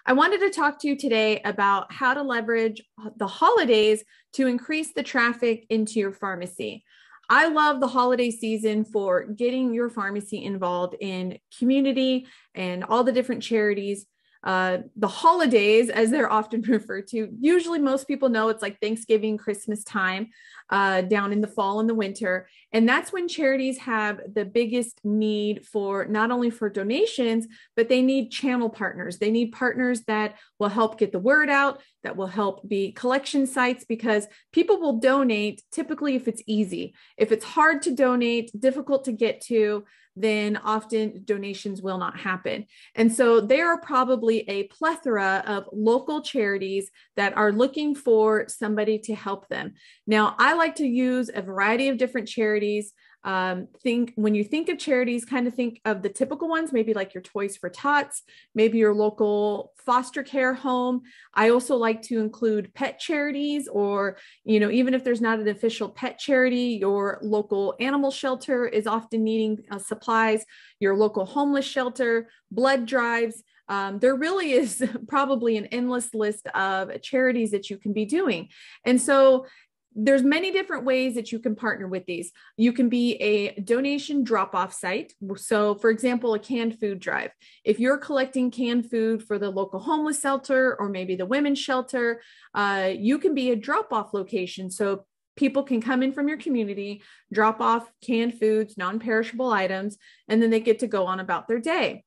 I wanted to talk to you today about how to leverage the holidays to increase the traffic into your pharmacy. I love the holiday season for getting your pharmacy involved in community and all the different charities. The holidays, as they're often referred to, usually most people know it's like Thanksgiving, Christmas time, down in the fall and the winter. And that's when charities have the biggest need for not only for donations, but they need channel partners. They need partners that will help get the word out, that will help be collection sites, because people will donate typically if it's easy. If it's hard to donate, difficult to get to, then often donations will not happen. And so there are probably a plethora of local charities that are looking for somebody to help them. Now, I like to use a variety of different charities. When you think of charities, kind of think of the typical ones, maybe like your Toys for Tots, maybe your local foster care home. I also like to include pet charities, or, even if there's not an official pet charity, your local animal shelter is often needing supplies, your local homeless shelter, blood drives. There really is probably an endless list of charities that you can be doing. And so there's many different ways that you can partner with these. You can be a donation drop-off site. So for example, a canned food drive. If you're collecting canned food for the local homeless shelter or maybe the women's shelter, you can be a drop-off location. So people can come in from your community, drop off canned foods, non-perishable items, and then they get to go on about their day.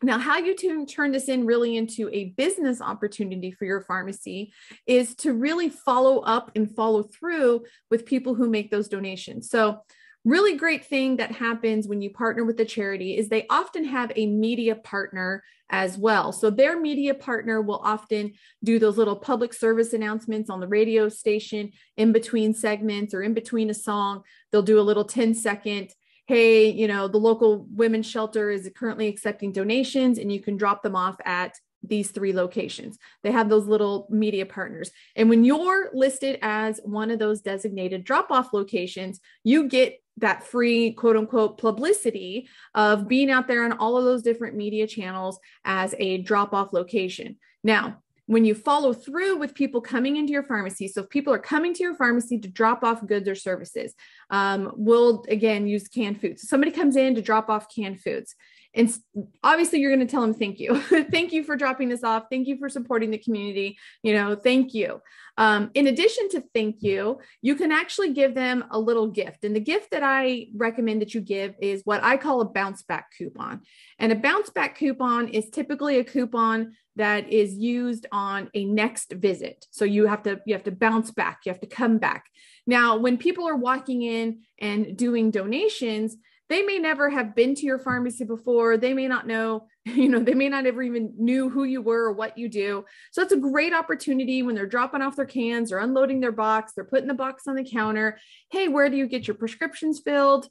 Now, how you turn this really into a business opportunity for your pharmacy is to really follow up and follow through with people who make those donations. So really great thing that happens when you partner with a charity is they often have a media partner as well. So their media partner will often do those little public service announcements on the radio station in between segments or in between a song. They'll do a little 10-second, hey, the local women's shelter is currently accepting donations and you can drop them off at these 3 locations. They have those little media partners. And when you're listed as one of those designated drop-off locations, you get that free quote unquote publicity of being out there on all of those different media channels as a drop-off location. Now, when you follow through with people coming into your pharmacy, so if people are coming to your pharmacy to drop off goods or services, we'll again use canned foods. So somebody comes in to drop off canned foods. And obviously you're going to tell them, thank you. Thank you for dropping this off. Thank you for supporting the community. Thank you. In addition to thank you, you can actually give them a little gift. And the gift that I recommend that you give is what I call a bounce back coupon. And a bounce back coupon is typically a coupon that is used on a next visit. So you have to bounce back, you have to come back. Now, when people are walking in and doing donations, they may never have been to your pharmacy before. They may not know, they may not ever even knew who you were or what you do. So it's a great opportunity when they're dropping off their cans or unloading their box, they're putting the box on the counter. Hey, where do you get your prescriptions filled?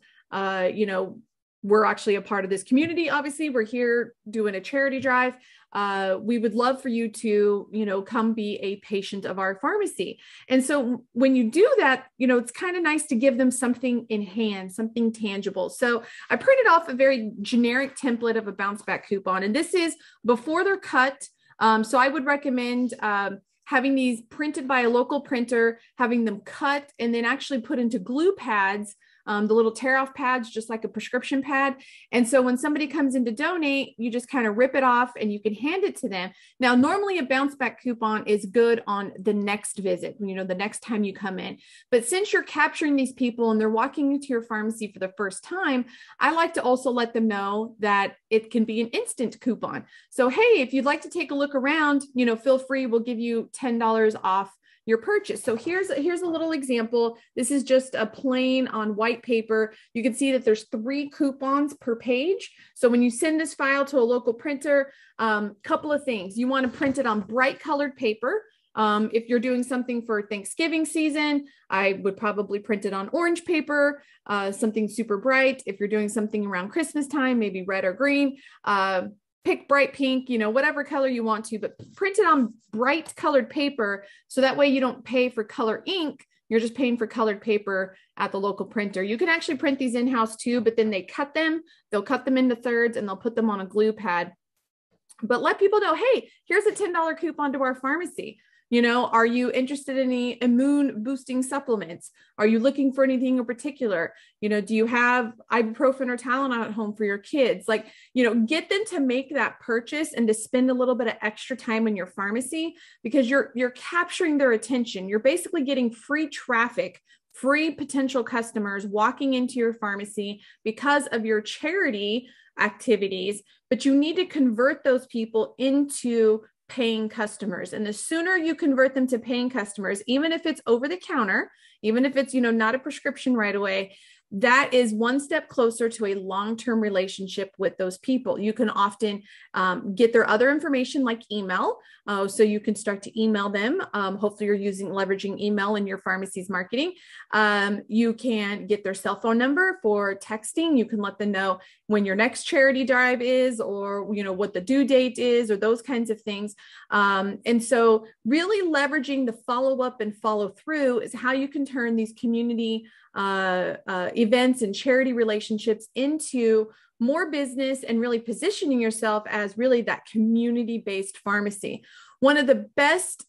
We're actually a part of this community. Obviously, we're here doing a charity drive. We would love for you to, come be a patient of our pharmacy. And so when you do that, it's kind of nice to give them something in hand, something tangible. So I printed off a very generic template of a bounce back coupon, and this is before they're cut. So I would recommend having these printed by a local printer, having them cut and then actually put into glue pads, the little tear off pads, just like a prescription pad. And so when somebody comes in to donate, you just kind of rip it off and you can hand it to them. Now, normally a bounce back coupon is good on the next visit, the next time you come in. But since you're capturing these people and they're walking into your pharmacy for the first time, I like to also let them know that it can be an instant coupon. So, hey, if you'd like to take a look around, feel free, we'll give you $10 off your purchase. So here's a little example. This is just a plain on white paper. You can see that there's 3 coupons per page. So when you send this file to a local printer, couple of things. You want to print it on bright colored paper. If you're doing something for Thanksgiving season, I would probably print it on orange paper, something super bright. If you're doing something around Christmas time, maybe red or green, pick bright pink, whatever color you want to, but print it on bright colored paper. So that way you don't pay for color ink. You're just paying for colored paper at the local printer. You can actually print these in-house too, but then they'll cut them into thirds and they'll put them on a glue pad. but let people know, hey, here's a $10 coupon to our pharmacy. You know, are you interested in any immune boosting supplements? Are you looking for anything in particular? You know, do you have ibuprofen or Tylenol at home for your kids? Like, you know, get them to make that purchase and to spend a little bit of extra time in your pharmacy, because you're capturing their attention. You're basically getting free traffic, free potential customers walking into your pharmacy because of your charity activities, but you need to convert those people into paying customers. And the sooner you convert them to paying customers, even if it's over the counter, even if it's, you know, not a prescription right away, that is one step closer to a long-term relationship with those people. You can often get their other information like email. So you can start to email them. Hopefully you're leveraging email in your pharmacy's marketing. You can get their cell phone number for texting. You can let them know when your next charity drive is, or, you know, what the due date is, or those kinds of things. And so really leveraging the follow-up and follow through is how you can turn these community events and charity relationships into more business, and really positioning yourself as really that community-based pharmacy. One of the best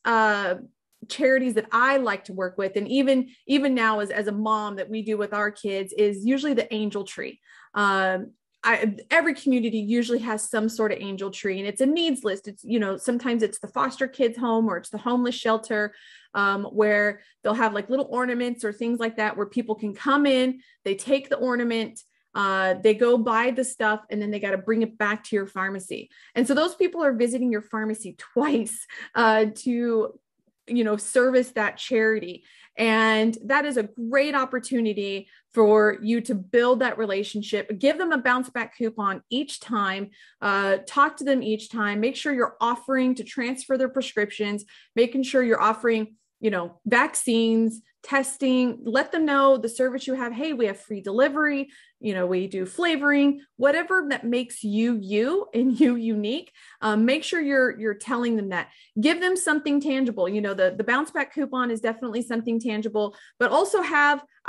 charities that I like to work with, and even now as a mom that we do with our kids, is usually the Angel Tree. Every community usually has some sort of angel tree, and it's a needs list. It's, you know, sometimes it's the foster kids home, or it's the homeless shelter, where they'll have like little ornaments or things like that, where people can come in, they take the ornament, they go buy the stuff, and then they got to bring it back to your pharmacy. And so those people are visiting your pharmacy twice to, you know, service that charity. And that is a great opportunity for you to build that relationship. Give them a bounce back coupon each time, talk to them each time, make sure you're offering to transfer their prescriptions, making sure you're offering, you know, vaccines, testing, let them know the service you have. Hey, we have free delivery, you know, we do flavoring, whatever that makes you and you unique. Make sure you're telling them that. Give them something tangible. You know, the bounce back coupon is definitely something tangible, but also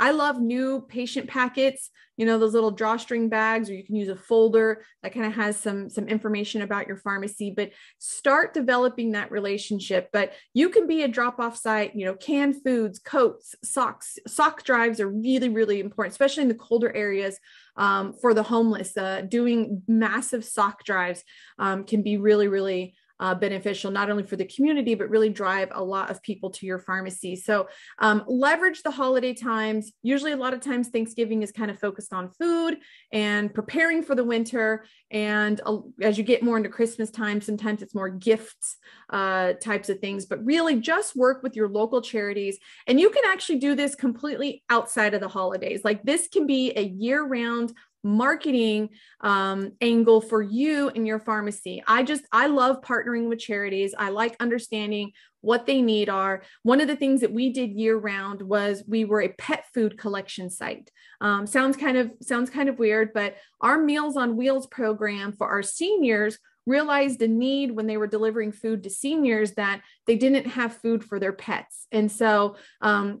I love new patient packets, you know, those little drawstring bags, or you can use a folder that kind of has some information about your pharmacy, but start developing that relationship. But you can be a drop-off site, you know, canned foods, coats, socks. Sock drives are really, really important, especially in the colder areas. For the homeless, doing massive sock drives can be really, really beneficial, not only for the community, but really drive a lot of people to your pharmacy. So leverage the holiday times. Usually a lot of times Thanksgiving is kind of focused on food and preparing for the winter. And as you get more into Christmas time, sometimes it's more gifts types of things, but really just work with your local charities. And you can actually do this completely outside of the holidays. Like, this can be a year-round marketing angle for you and your pharmacy. I love partnering with charities. I like understanding what they need are. One of the things that we did year round was we were a pet food collection site. Sounds kind of weird, but our Meals on Wheels program for our seniors realized a need when they were delivering food to seniors that they didn't have food for their pets. And so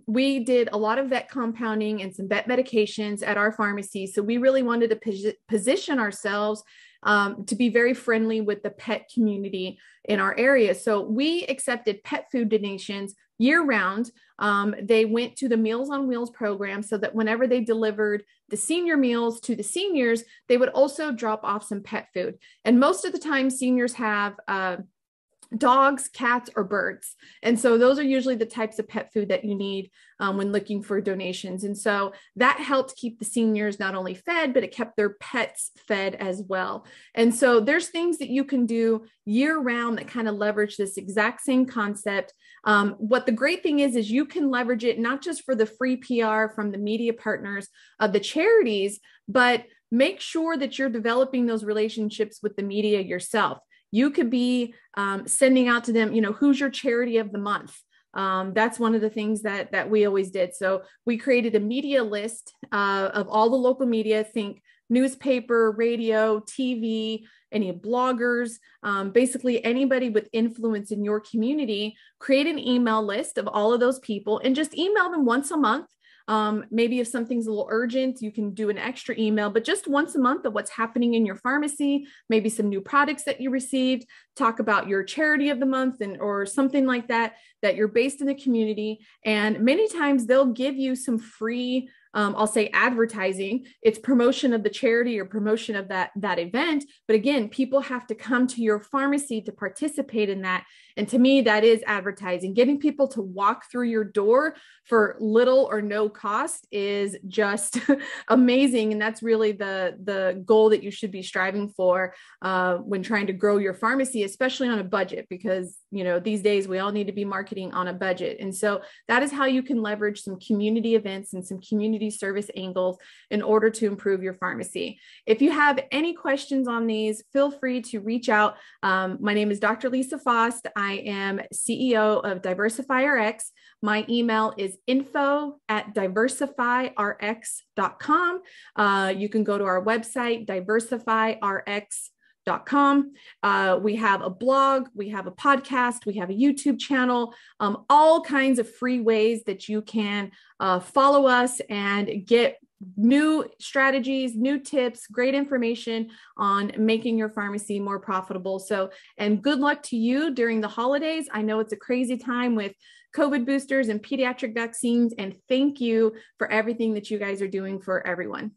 we did a lot of vet compounding and some vet medications at our pharmacy. So we really wanted to position ourselves to be very friendly with the pet community in our area. So we accepted pet food donations year round. They went to the Meals on Wheels program so that whenever they delivered the senior meals to the seniors, they would also drop off some pet food. And most of the time seniors have dogs, cats, or birds. And so those are usually the types of pet food that you need when looking for donations. And so that helped keep the seniors not only fed, but it kept their pets fed as well. And so there's things that you can do year round that kind of leverage this exact same concept. What the great thing is you can leverage it not just for the free PR from the media partners of the charities, but make sure that you're developing those relationships with the media yourself. You could be sending out to them, you know, who's your charity of the month? That's one of the things that we always did. So we created a media list of all the local media, think newspaper, radio, TV, any bloggers, basically anybody with influence in your community. Create an email list of all of those people and just email them once a month. Maybe if something's a little urgent, you can do an extra email, but just once a month of what's happening in your pharmacy, maybe some new products that you received, talk about your charity of the month or something like that, that you're based in the community. And many times they'll give you some free, I'll say advertising. It's promotion of the charity or promotion of that event. But again, people have to come to your pharmacy to participate in that. And to me, that is advertising. Getting people to walk through your door for little or no cost is just amazing. And that's really the goal that you should be striving for when trying to grow your pharmacy, especially on a budget, because these days we all need to be marketing on a budget. And so that is how you can leverage some community events and some community service angles in order to improve your pharmacy. If you have any questions on these, feel free to reach out. My name is Dr. Lisa Faast. I am CEO of DiversifyRx. My email is info@diversifyrx.com. You can go to our website, diversifyrx.com. We have a blog, we have a podcast, we have a YouTube channel, all kinds of free ways that you can follow us and get new strategies, new tips, great information on making your pharmacy more profitable. So, and good luck to you during the holidays. I know it's a crazy time with COVID boosters and pediatric vaccines, and thank you for everything that you guys are doing for everyone.